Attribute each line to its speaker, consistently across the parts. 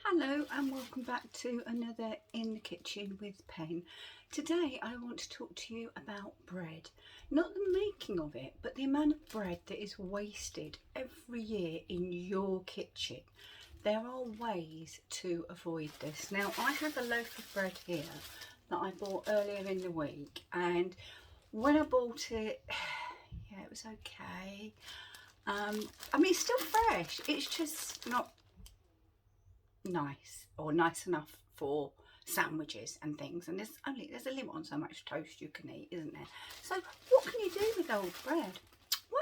Speaker 1: Hello and welcome back to another In the Kitchen with Pen. Today I want to talk to you about bread. Not the making of it, but the amount of bread that is wasted every year in your kitchen. There are ways to avoid this. Now I have a loaf of bread here that I bought earlier in the week, and when I bought it, yeah, it was okay. I mean, it's still fresh. It's just not nice or nice enough for sandwiches and things, and there's a limit on so much toast you can eat, isn't there? So what can you do with old bread?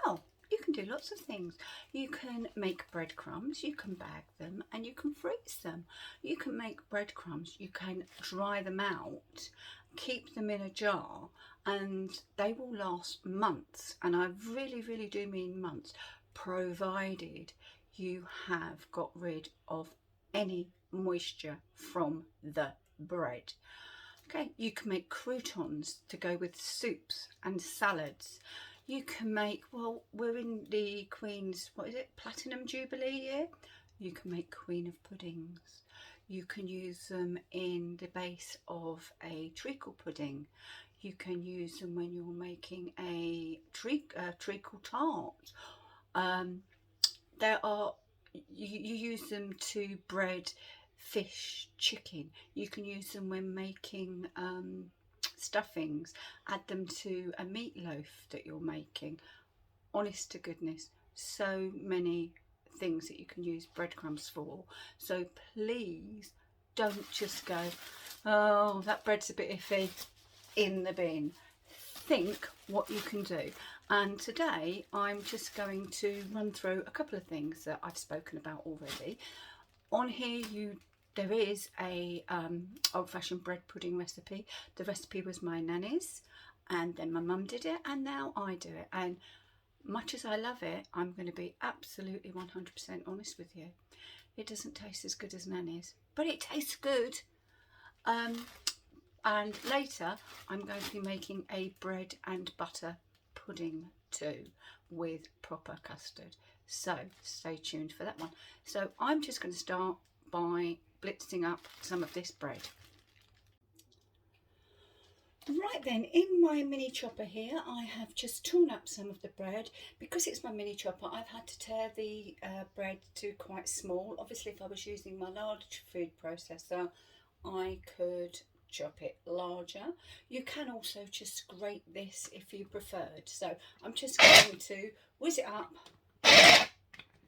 Speaker 1: Well, you can do lots of things. You can make breadcrumbs, you can bag them, and you can freeze them. You can make breadcrumbs, you can dry them out, keep them in a jar, and they will last months, and I really do mean months, provided you have got rid of any moisture from the bread. Okay, you can make croutons to go with soups and salads. You can make, well, we're in the Queen's, what is it, Platinum Jubilee year. You can make Queen of puddings. You can use them in the base of a treacle pudding. You can use them when you're making a treacle tart. You use them to bread fish, chicken. You can use them when making stuffings. Add them to a meatloaf that you're making. Honest to goodness, so many things that you can use breadcrumbs for. So please don't just go, oh, that bread's a bit iffy, in the bin. Think what you can do. And today I'm just going to run through a couple of things that I've spoken about already. On here there is a old-fashioned bread pudding recipe. The recipe was my nanny's, and then my mum did it, and now I do it. And much as I love it, I'm going to be absolutely 100% honest with you. It doesn't taste as good as nanny's, but it tastes good. And later I'm going to be making a bread and butter pudding too, with proper custard. So stay tuned for that one. So I'm just going to start by blitzing up some of this bread. Right then, in my mini chopper here, I have just torn up some of the bread. Because it's my mini chopper, I've had to tear the bread to quite small. Obviously, if I was using my large food processor, I could chop it larger. You can also just grate this if you preferred. So I'm just going to whiz it up,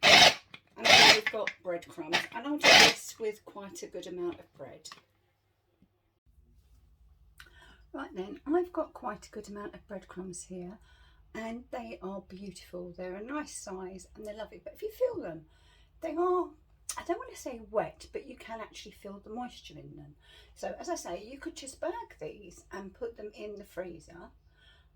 Speaker 1: and then we've got breadcrumbs, and I'll do this with quite a good amount of bread. Right then, I've got quite a good amount of breadcrumbs here, and they are beautiful. They're a nice size and they're lovely, but if you feel them, they are, I don't want to say wet, but you can actually feel the moisture in them. So as I say, you could just bag these and put them in the freezer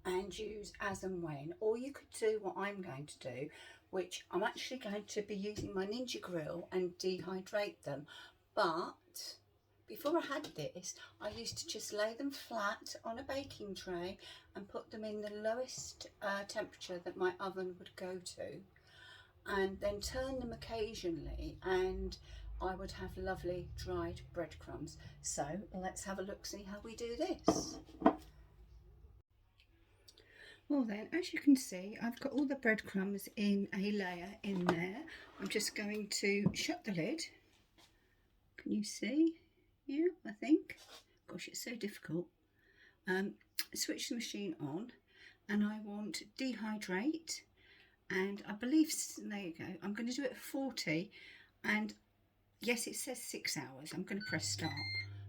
Speaker 1: and use as and when, or you could do what I'm going to do, which I'm actually going to be using my Ninja grill and dehydrate them. But before I had this, I used to just lay them flat on a baking tray and put them in the lowest temperature that my oven would go to, and then turn them occasionally, and I would have lovely dried breadcrumbs. So let's have a look, see how we do this. Well then, as you can see, I've got all the breadcrumbs in a layer in there. I'm just going to shut the lid. Can you see? Yeah, I think. Gosh, it's so difficult. Switch the machine on, and I want dehydrate, and I believe, there you go, I'm going to do it at 40, and yes, it says 6 hours. I'm going to press start,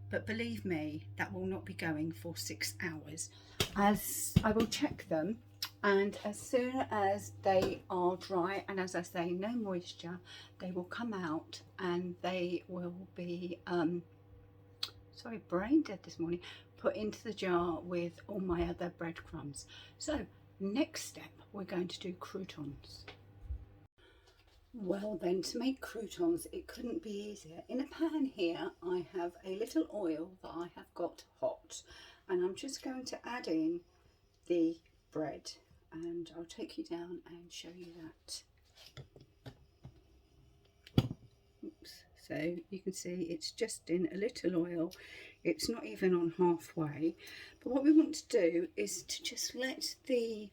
Speaker 1: but believe me, that will not be going for 6 hours, as I will check them, and as soon as they are dry, and as I say, no moisture, they will come out and they will be sorry, brain dead this morning, put into the jar with all my other breadcrumbs. So next step, we're going to do croutons. Well then, to make croutons, it couldn't be easier. In a pan here, I have a little oil that I have got hot, and I'm just going to add in the bread, and I'll take you down and show you that. Oops, So you can see it's just in a little oil. It's not even on halfway. But what we want to do is to just let the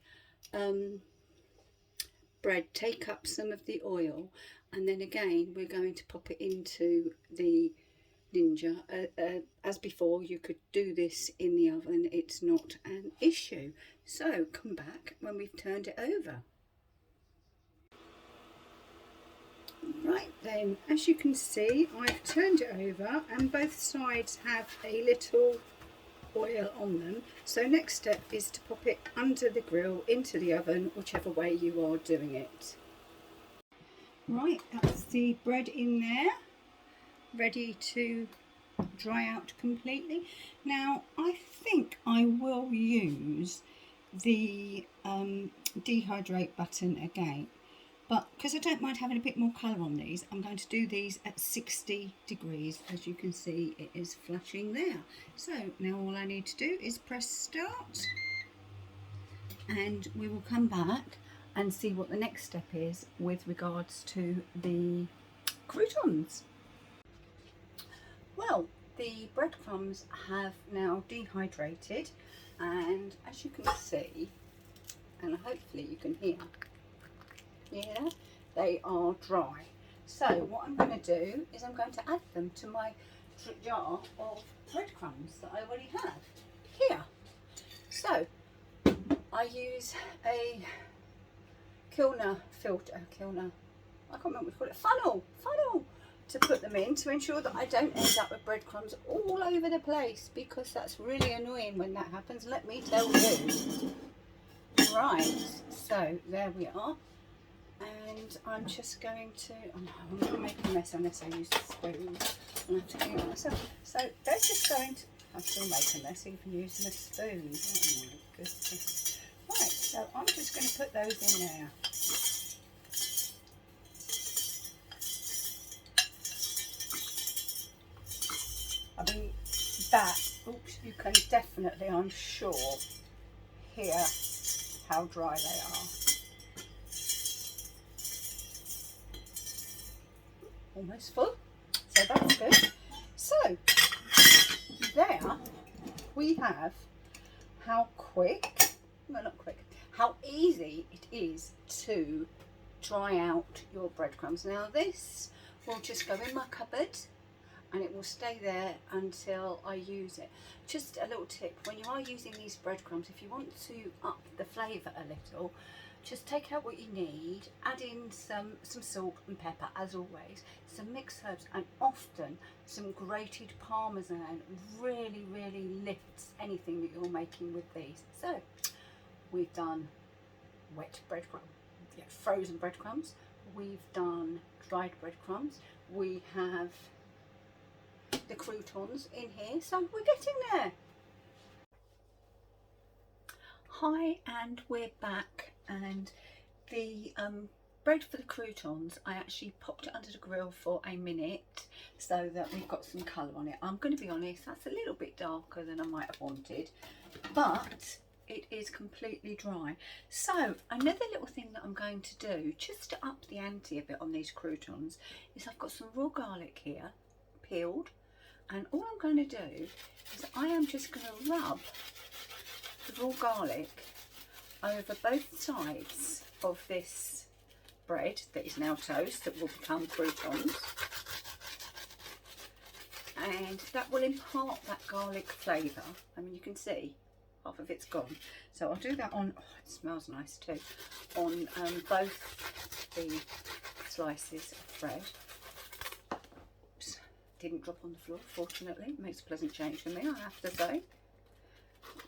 Speaker 1: bread take up some of the oil, and then again we're going to pop it into the Ninja. As before, you could do this in the oven, it's not an issue. So come back when we've turned it over. Right then, as you can see, I've turned it over and both sides have a little oil on them. So next step is to pop it under the grill into the oven, whichever way you are doing it. Right, that's the bread in there, ready to dry out completely. Now I think I will use the dehydrate button again, but because I don't mind having a bit more colour on these, I'm going to do these at 60 degrees. As you can see, it is flashing there. So now all I need to do is press start, and we will come back and see what the next step is with regards to the croutons. Well, the breadcrumbs have now dehydrated, and as you can see, and hopefully you can hear, yeah, they are dry. So what I'm going to do is I'm going to add them to my jar of breadcrumbs that I already have here. So I use a Kilner filter, I can't remember what we call it, funnel to put them in, to ensure that I don't end up with breadcrumbs all over the place, because that's really annoying when that happens, let me tell you. Right, so there we are, and I'm just going to, I'm going to make a mess unless I use the spoon. I have to clean it myself. So they're just going to, I still make a mess even using a spoon. Oh my goodness. Right, so I'm just going to put those in there. I mean, oops, you can definitely, I'm sure, hear how dry they are. Almost full, so that's good. So there we have how how easy it is to dry out your breadcrumbs. Now this will just go in my cupboard and it will stay there until I use it. Just a little tip, when you are using these breadcrumbs, if you want to up the flavour a little, just take out what you need, add in some salt and pepper as always, some mixed herbs, and often some grated parmesan really lifts anything that you're making with these. So we've done wet breadcrumbs, frozen breadcrumbs, we've done dried breadcrumbs, we have the croutons in here, so we're getting there. Hi, and we're back, and the bread for the croutons, I actually popped it under the grill for a minute so that we've got some colour on it. I'm going to be honest, that's a little bit darker than I might have wanted, but it is completely dry. So another little thing that I'm going to do, just to up the ante a bit on these croutons, is I've got some raw garlic here, peeled, and all I'm going to do is I am just going to rub the raw garlic over both sides of this bread that is now toast, that will become croutons, and that will impart that garlic flavour. I mean, you can see half of it's gone, so I'll do that on, oh, it smells nice too, on both the slices of bread. Oops, didn't drop on the floor, fortunately. It makes a pleasant change for me, I have to say.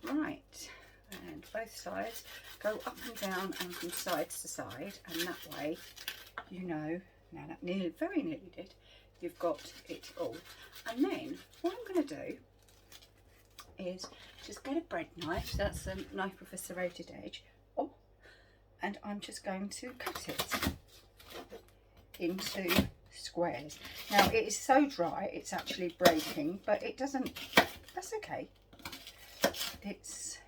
Speaker 1: Right, and both sides go up and down and from side to side, and that way, you know, now that very nearly did, you've got it all. And then what I'm going to do is just get a bread knife, so that's a knife with a serrated edge, and I'm just going to cut it into squares. Now it is so dry it's actually breaking, but it doesn't, that's okay, it's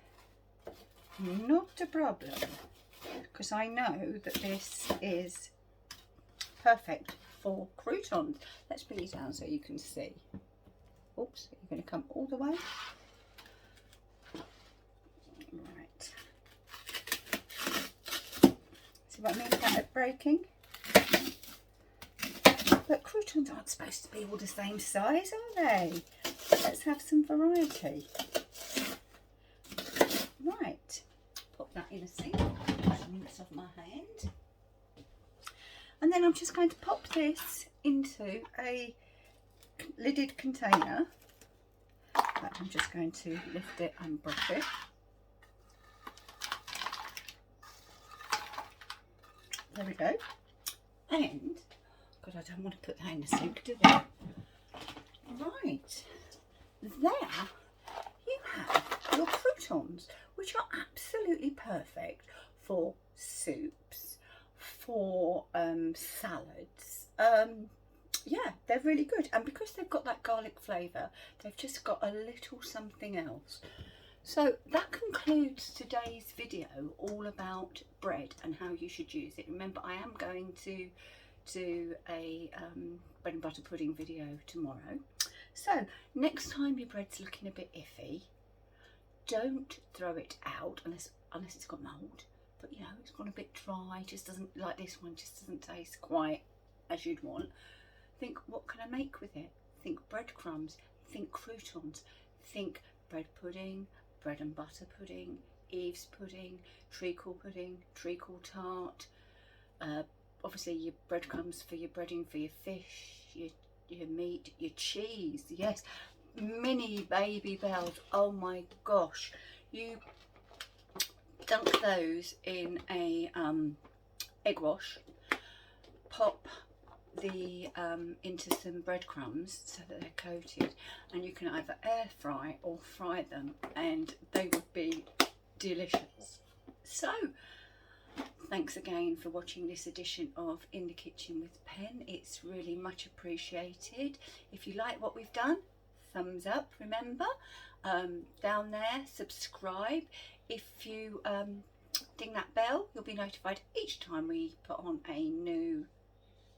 Speaker 1: not a problem, because I know that this is perfect for croutons. Let's bring you down so you can see. Oops, you're going to come all the way. Right. See what I mean about it breaking? But croutons aren't supposed to be all the same size, are they? Let's have some variety. Right, pop that in a sink. Rinse off my hand. And then I'm just going to pop this into a lidded container. But I'm just going to lift it and brush it. There we go. And, God, I don't want to put that in the sink, do I? Right. There you have your croutons, which are absolutely perfect for soups, for salads. Yeah, they're really good. And because they've got that garlic flavour, they've just got a little something else. So that concludes today's video all about bread and how you should use it. Remember, I am going to do a bread and butter pudding video tomorrow. So next time your bread's looking a bit iffy, don't throw it out unless it's got mould. But you know, it's gone a bit dry, just doesn't, like this one, just doesn't taste quite as you'd want. Think, what can I make with it? Think breadcrumbs, think croutons, think bread pudding, bread and butter pudding, Eve's pudding, treacle tart, obviously your breadcrumbs for your breading, for your fish, your meat, your cheese, yes, mini baby bells, oh my gosh, you dunk those in a egg wash, pop the into some breadcrumbs so that they're coated, and you can either air fry or fry them, and they would be delicious. So thanks again for watching this edition of In the Kitchen with Pen. It's really much appreciated. If you like what we've done, thumbs up, remember, down there, subscribe. If you ding that bell, you'll be notified each time we put on a new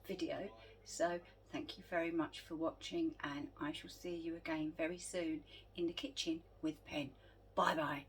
Speaker 1: video. So thank you very much for watching, and I shall see you again very soon in the kitchen with Pen. Bye bye.